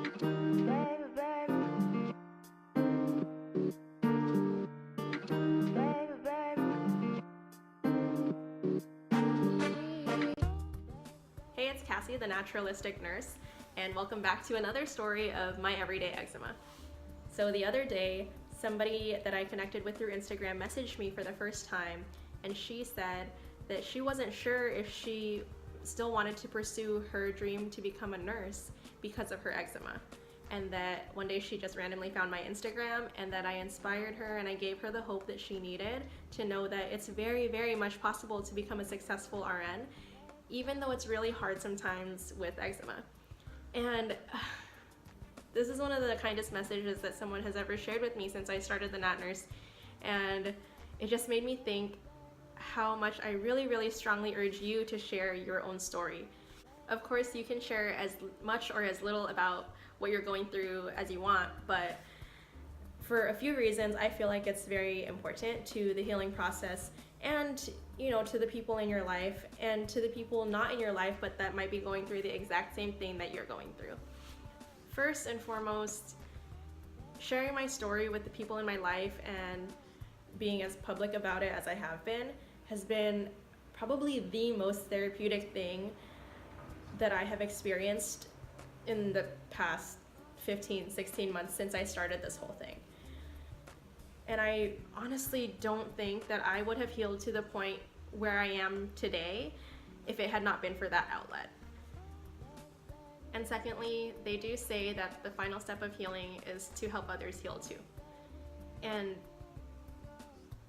Hey, it's Cassie, the Naturalistic nurse, and welcome back to another story of my everyday eczema. So the other day, somebody that I connected with through Instagram messaged me for the first time, and she said that she wasn't sure if she still wanted to pursue her dream to become a nurse because of her eczema. And that one day she just randomly found my Instagram, and that I inspired her and I gave her the hope that she needed to know that it's very, very much possible to become a successful RN, even though it's really hard sometimes with eczema. And this is one of the kindest messages that someone has ever shared with me since I started the Nat Nurse, and it just made me think how much I really, really strongly urge you to share your own story. Of course, you can share as much or as little about what you're going through as you want, but for a few reasons, I feel like it's very important to the healing process and, you know, to the people in your life and to the people not in your life but that might be going through the exact same thing that you're going through. First and foremost, sharing my story with the people in my life and being as public about it as I have been has been probably the most therapeutic thing that I have experienced in the past 15, 16 months since I started this whole thing. And I honestly don't think that I would have healed to the point where I am today if it had not been for that outlet. And secondly, they do say that the final step of healing is to help others heal too. And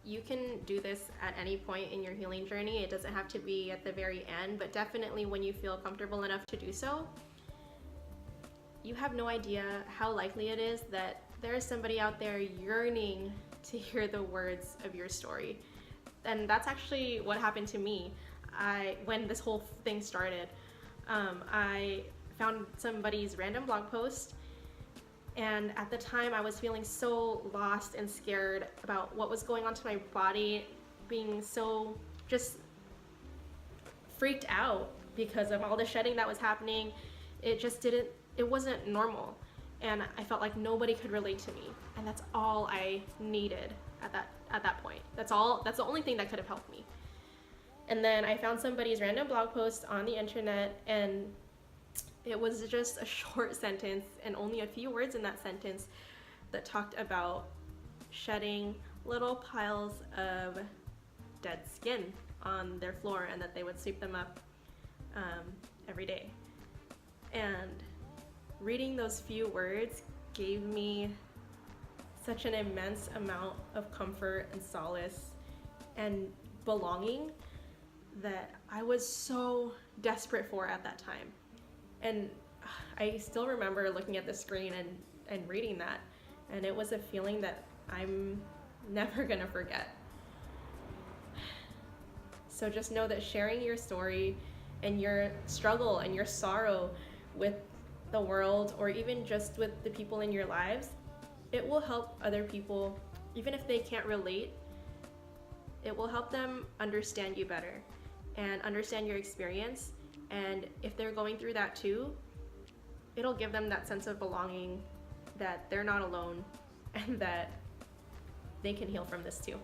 you can do this at any point in your healing journey. It doesn't have to be at the very end, but definitely when you feel comfortable enough to do so. You have no idea how likely it is that there is somebody out there yearning to hear the words of your story. And that's actually what happened to me. When this whole thing started, I found somebody's random blog post, and at the time I was feeling so lost and scared about what was going on to my body, being so just freaked out because of all the shedding that was happening. It wasn't normal, and I felt like nobody could relate to me, and that's all I needed at that point. That's the only thing that could have helped me. And then I found somebody's random blog post on the internet, and it was just a short sentence and only a few words in that sentence that talked about shedding little piles of dead skin on their floor, and that they would sweep them up every day. And reading those few words gave me such an immense amount of comfort and solace and belonging that I was so desperate for at that time. And I still remember looking at the screen and reading that, and it was a feeling that I'm never gonna forget. So just know that sharing your story and your struggle and your sorrow with the world, or even just with the people in your lives, it will help other people. Even if they can't relate, it will help them understand you better and understand your experience. And if they're going through that too, it'll give them that sense of belonging, that they're not alone and that they can heal from this too.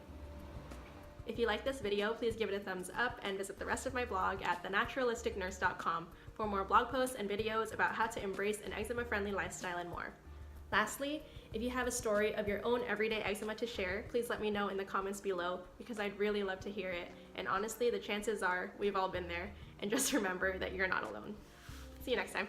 If you like this video, please give it a thumbs up and visit the rest of my blog at thenaturalisticnurse.com for more blog posts and videos about how to embrace an eczema-friendly lifestyle and more. Lastly, if you have a story of your own everyday eczema to share, please let me know in the comments below, because I'd really love to hear it. And honestly, the chances are we've all been there. And just remember that you're not alone. See you next time.